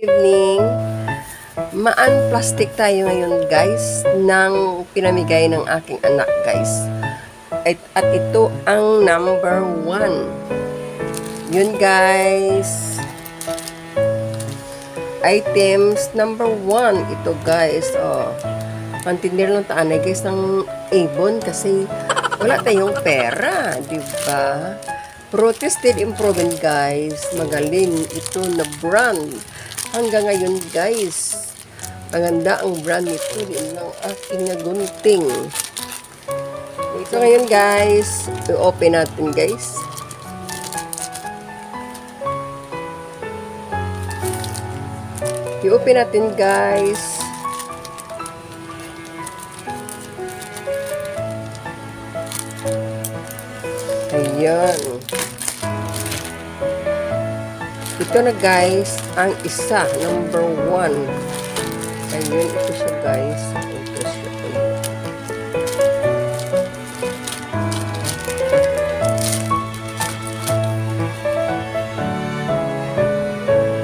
Evening. Maan-plastic tayo ngayon guys ng pinamigay ng aking anak guys. At ito ang number 1. Yun guys. Items number 1. Ito guys. Oh. Pantinir lang taanay guys ng ibon kasi wala tayong pera. Diba? Protested improvement guys. Magaling. Ito na brand. Hanggang ngayon guys, maganda ang brand nito din ng aking gunting. So ngayon guys, i-open natin guys. I-open natin guys. Ayan. Ito na guys, ang isa, number 1. Ayun, ito siya guys. Ito siya.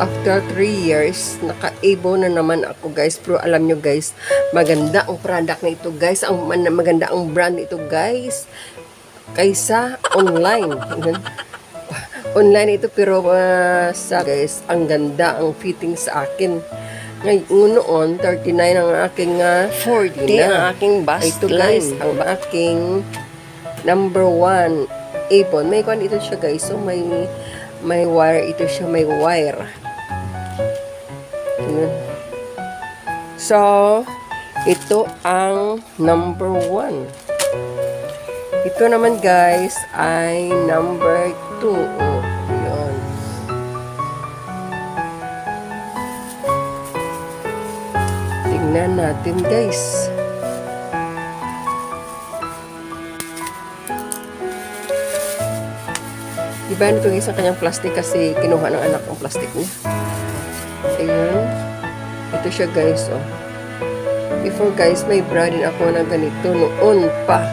After 3 years, naka-able na naman ako guys. Pero alam nyo guys, maganda ang product na ito guys. Maganda ang brand ito guys. Kaysa online. Online ito pero sa guys, ang ganda ang fitting sa akin. Ngayon noon, 39 ang aking 40 ang aking bust. Ito guys, ang aking number 1 apron. May kwan ito siya guys. So may wire ito siya, may wire. So, ito ang number 1. Ito naman guys ay number 2. Oh, yun. Tingnan natin guys. Diba nito guys ang kanyang plastic kasi kinuha ng anak ang plastic niya. Ayun. Ito siya guys. Oh. Before guys, may bra din ako na ganito noon pa.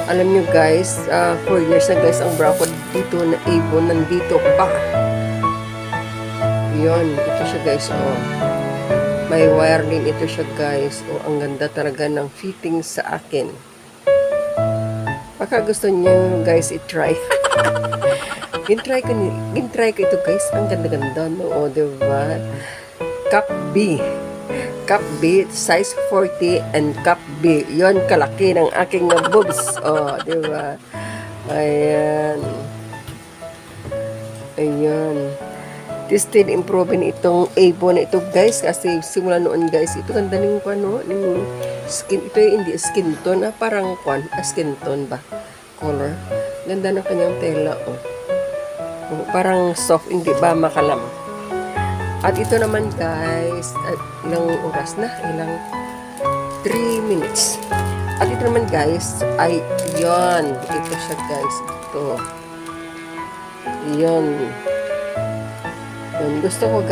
Alam nyo guys, 4 years na guys ang bra ko dito na ibon, nandito pa. Yun, ito siya guys, oh. May wire din ito siya guys. Oh, ang ganda talaga ng fitting sa akin. Baka gusto nyo guys i-try. Gintry ko ito guys. Ang ganda-ganda, no? Oh, diba? Cup B. Cup B, size 40 and cup B. Yon kalaki ng aking boobs. Oh, di ba? Ayan. Ayan. Tested improving itong abon na ito, guys. Kasi simula noon, guys. Ito ganda ng ano, ng skin. Ito yung hindi skin tone. Parang skin tone ba? Color. Ganda ng kanyang tela, oh. Oh, parang soft, hindi ba makalam. At ito naman guys, ilang oras na? Ilang 3 minutes. At ito naman guys, ay yon. Ito siya guys. Ito. Yon. Yon. Gusto ko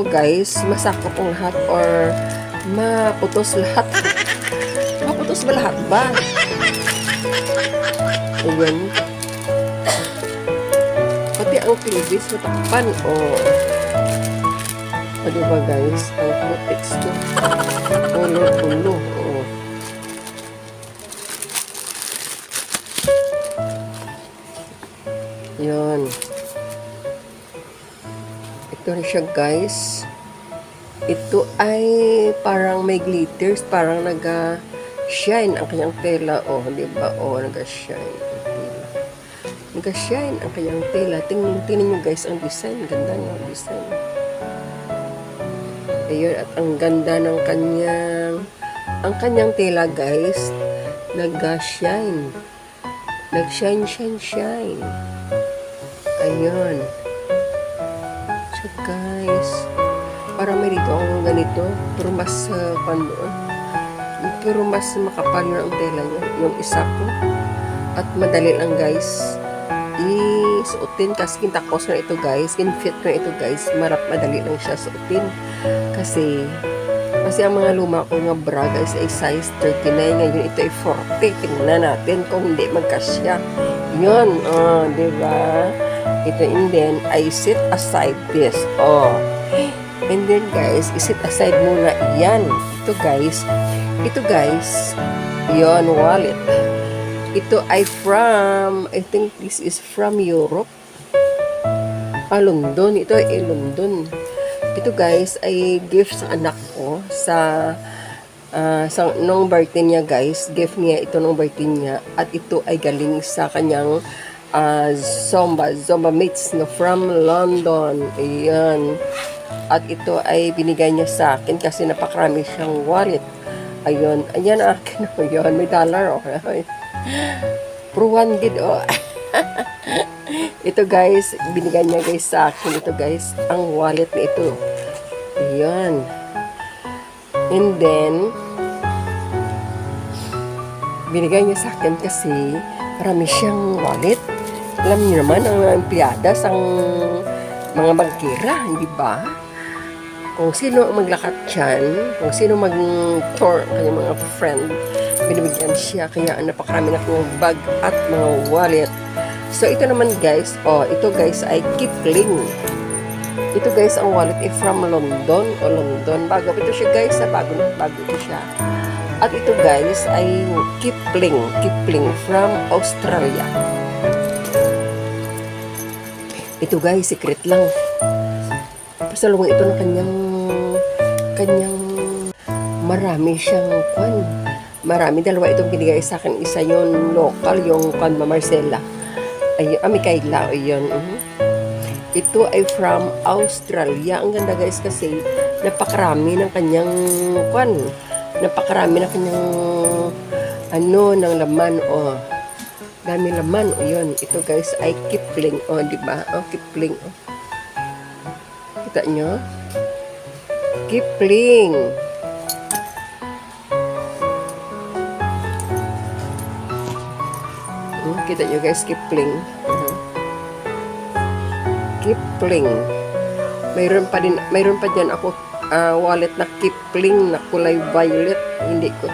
guys, masakop ang lahat or maputos lahat. Maputos ba lahat ba? Ayan. Pati ang pelvis matakpan. O diba guys? Ang protex to. Ulo. O. Yun. Ito rin siya guys. Ito ay parang may glitters. Parang naga-shine ang kanyang tela. O, diba? O, naga-shine. Nag-shine ang kanyang tela. Tingnan nyo guys ang design. Ganda niya ang design. Ayun, at ang ganda ng kanyang tela guys. Nag-shine. Nag-shine. Ayun. So guys, parang may dito ang ganito. Pero mas pero mas makapal na ang tela niya. Yung isa ko. At madali lang guys. Isuotin kasi kintakos na ito guys, kinfit na ito guys, madali lang siya suotin kasi ang mga luma ko nga bra guys ay size 39, ngayon ito ay 40. Tingnan natin kung hindi magkasya yun, diba? Ito, and then, I set aside this. Oh. And then, guys, iset aside muna yan. Ito, guys, yon wallet. Ito ay I think this is from Europe. London. Ito ay London. Ito, guys, ay gift sa anak ko sa nung birthday niya, guys. Gift niya ito nung birthday niya. At ito ay galing sa kanyang Zomba mates na from London. Ayan. At ito ay binigay niya sa akin kasi napakarami siyang wallet. Ayun. Ayan akin. Ayun. May dollar. Okay. Pro one gid. Oh. Ito, guys. Binigay niya, guys, sa akin. Ito, guys. Ang wallet na ito. Ayan. And then, binigay niya sa akin kasi marami siyang wallet. Alam niyo naman, ang empleyada ang mga bangkira, hindi ba? Kung sino maglakat dyan, kung sino mag-tour, kanyang mga friend, binibigyan siya. Kaya napakarami na kong bag at mga wallet. So, ito naman, guys, ito, guys, ay Kipling. Ito, guys, ang wallet ay from London. Bago ito siya, guys, bago ito siya. At ito, guys, ay Kipling from Australia. Ito, guys, secret lang. Pasalungan ito ng kanyang marami siyang marami, dalawa itong binigay sa akin. Isa yon local, yung Marcela. Ay, Mikaela, yun. Ito ay from Australia. Ang ganda, guys, kasi napakarami ng kanyang napakarami ng kanyang ng laman, dami laman, yun. Ito, guys, ay Kipling, diba? Kipling, kita nyo? Kipling. Kita nyo, guys, Kipling. Kipling. Mayroon pa dyan ako wallet na Kipling na kulay violet. Hindi ko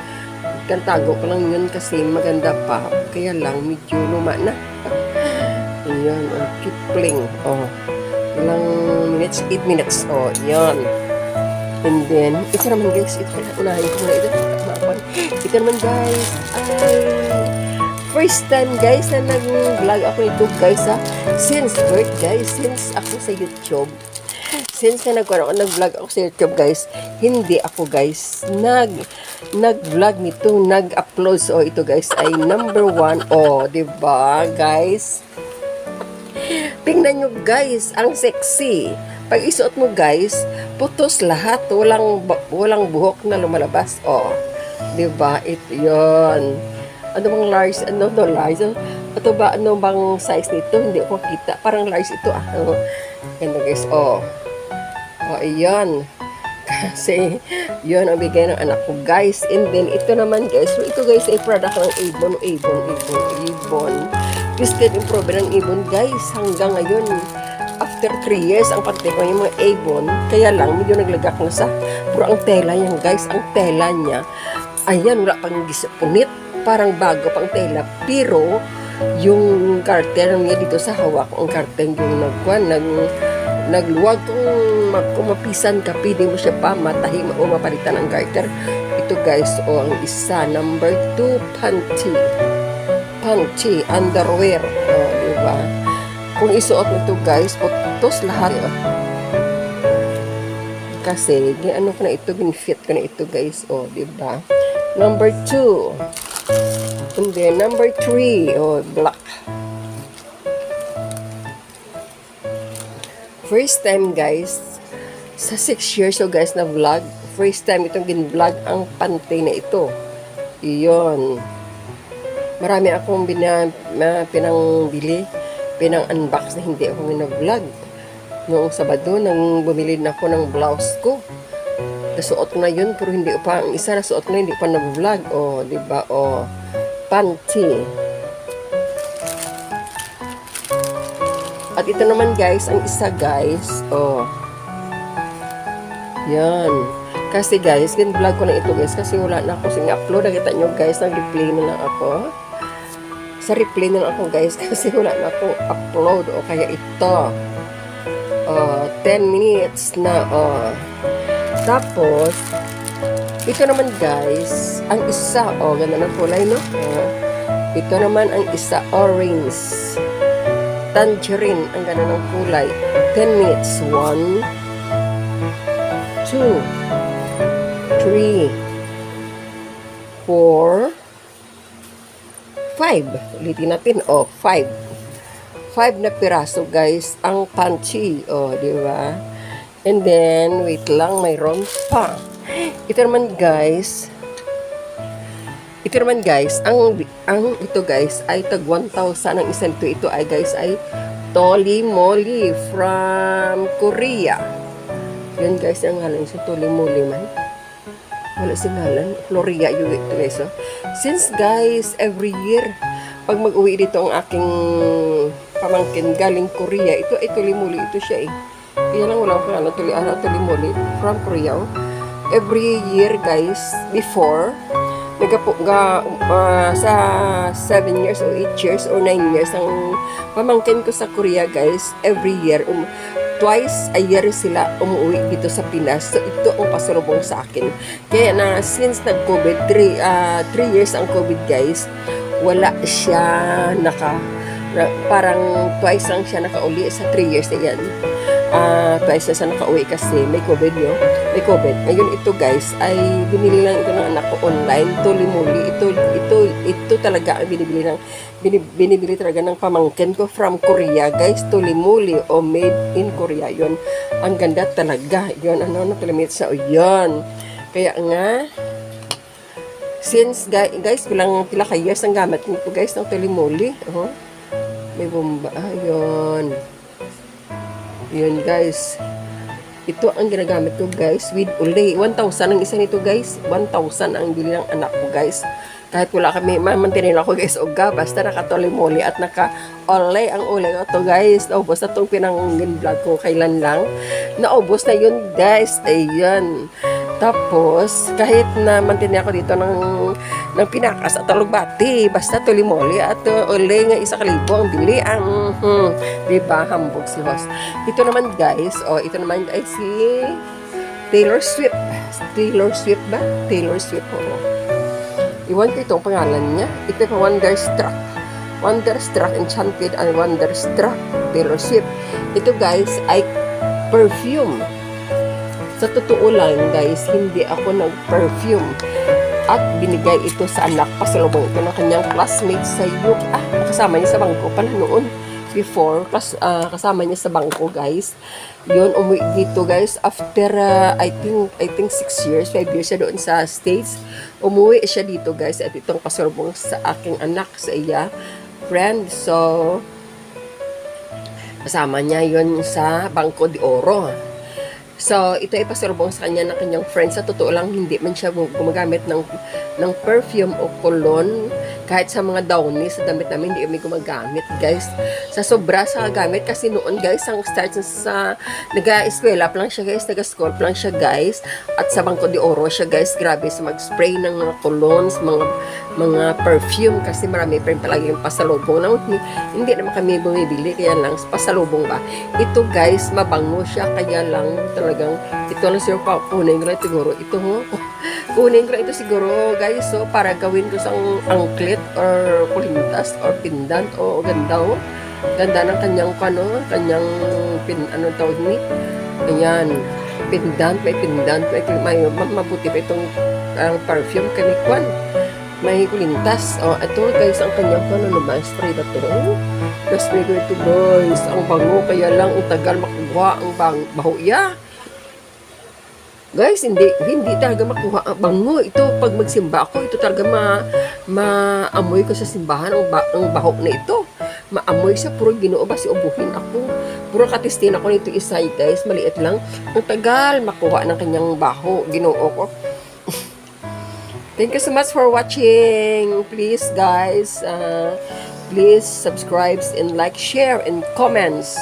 tago ko lang yun kasi maganda pa. Kaya lang, medyo luma na. Ayan, Kipling. Ilang minutes? 8 minutes. Yan. And then, ito naman, guys, unahin ko muna ito. Ito naman, guys, ay first time, guys, na nag-vlog ako nito, guys, since birth, guys, since ako sa YouTube. Since na nag-vlog ako sa YouTube, guys, hindi ako, guys, nag-vlog nito, nag-upload. So, ito, guys, ay number 1. Diba, guys? Tingnan nyo, guys, ang sexy. Pag isuot mo, guys, putos lahat. Walang buhok na lumalabas. Diba? Ito, yun. Ano bang large? Large? Ito ba, ano bang size nito? Hindi ko kita. Parang large ito, Ganda, guys, ayan. Kasi, yun ang bigay ng anak ko, guys. And then, ito naman, guys. So, ito, guys, ay product ng Avon. Twisted Improver ng Avon, guys. Hanggang ngayon, after 3 years, ang pantay ko yung mga Avon. Kaya lang, medyo naglagak na sa. Pero ang tela yan, guys. Ang tela niya, ayan, wala pang punit. Parang bago pang tela. Pero, yung garter niya dito sa hawak, ang garter yung nagluwag kung mapisan ka, pwede mo siya pa matahi o mapalitan ang garter. Ito, guys, ang isa, number 2, panty underwear, diba? Kung isuot mo ito, guys, putos lahat, kasi ano ko na ito, binfit ko na ito, guys, diba? Number 2, and then number 3, black. First time, guys, sa 6 years guys na vlog, first time itong gin-vlog ang panty na ito. Iyon. Marami akong pinang-unbox na hindi ako gina-vlog. Noong Sabado, nang bumili na ako ng blouse ko. Nasuot ko na yun, pero hindi pa, ang isa nasuot ko na, hindi pa na-vlog. Diba? Panty. At ito naman, guys, ang isa, guys, yan. Kasi, guys, vlog ko na ito, guys, kasi wala na ako sing upload. Nakita nyo, guys, nag-replay na lang ako. Sa replay na lang ako guys kasi wala na akong upload o kaya ito. 10 minutes na. Tapos, ito naman guys, ang isa, ganda ng kulay, no? Ito naman ang isa, orange. Tangerine, ang ganda ng kulay. 10 minutes. 1, 2, 3, 4, 5. Ulitin natin, 5. 5 na piraso, guys, ang panchi. Di ba? And then, wait lang, mayroon pa. Ito naman, guys, ito guys, ay tag 1,000 ang isa nito. Ito ay, guys, ay Toli Moly from Korea. Yan, guys, ang ngalan sa Toli Moly man. Wala singalan. Floria yung ito, guys. Since, guys, every year, pag mag-uwi dito ang aking pamangkin galing Korea, ito ay Toli Moly. Ito siya, eh. Kaya lang wala akong Toli Moly from Korea. Every year, guys, before, sa 7 years or 8 years or 9 years ang pamangkin ko sa Korea, guys, every year, twice a year sila umuwi dito sa Pinas. So, ito ang pasalubong sa akin. Kaya na, since nag-COVID, 3 years ang COVID, guys, wala siya parang twice lang siya nakauli sa 3 years na yan. Twice na siya nakauwi kasi may COVID yun. May COVID. Ngayon ito guys, ay binili lang ito ng anak ko online. Toli Moly. Ito talaga ang binibili talaga ng pamangkin ko from Korea. Guys, Toli Moly o made in Korea yun. Ang ganda talaga. Yun, napalamit sa yun. Kaya nga, since guys, pila ka years ang gamit nito guys ng Toli Moly. May bomba. Yun. Yun guys, ito ang ginagamit ko guys with Olay. 1,000 ang isa nito guys. 1,000 ang bili ng anak ko guys. Kahit wala kami, mamantinil ako guys oga, basta naka-Toli Moly at naka-Olay ang ulay ko to guys. Naubos na itong pinang-vlog ko kailan lang. Naubos na yun guys. Ayun. Tapos, kahit na mantinil ako dito ng pinakas at talugbati, basta Toli Moly at Olay nga 1,000 ang bili ang diba, hambog si host. Ito naman guys, ito naman ay si Taylor Swift. Taylor Swift ba? Taylor Swift, Iwan ko itong pangalan niya. Ito pa Wonderstruck. Wonderstruck, Enchanted and Wonderstruck. Taylor Swift. Ito guys ay perfume. Sa totoo lang guys, hindi ako nag-perfume. At binigay ito sa anak, pasalubong ito ng kanyang classmate sa UK. Kasama niya sa bangko pala noon. Before, kasama niya sa bangko guys. Yun, umuwi dito guys. After, I think 6 years, 5 years siya doon sa States. Umuwi siya dito guys. At itong pasalubong sa aking anak, sa iya friend. So, kasama niya yun sa Bangko de Oro. So, ito ay pasalubong sa kanya ng kanyang friend. Sa totoo lang, hindi man siya gumagamit ng perfume o cologne. Kahit sa mga downy, sa damit namin, hindi kami gumagamit, guys. Sa sobra sa gamit, kasi noon, guys, ang start sa nag-eskwela pa lang siya, guys. Nag-school pa lang siya, guys. At sa Bangko de Oro siya, guys. Grabe sa mag-spray ng mga colognes, mga perfume. Kasi marami pa rin palagi yung pasalubong. Hindi naman kami bumibili, kaya lang pasalubong ba. Ito, guys, mabango siya, kaya lang talagang ito lang siguro pa kunin ko lang siguro ito kunin ko lang ito siguro guys, so para gawin ko sa angklet or kulintas or pendant ganda ganda ng kanyang tawag ni ayan, pendant may mabuti pa itong perfume kanikwan, may kulintas. Ito guys ang kanyang spray na to. Spray ko ito guys, ang bango, kaya lang ang tagal makuha ang baho iya. Guys, hindi talaga makuha ang bango. Ito, pag magsimba ako, ito talaga maamoy ko sa simbahan ang baho na ito. Maamoy siya, puro Ginoo ba si ubuhin ako. Puro katistin ako nito isa, guys, maliit lang. Ang tagal makuha ng kanyang baho, Ginoo ko. Thank you so much for watching. Please, guys, please subscribe and like, share, and comments.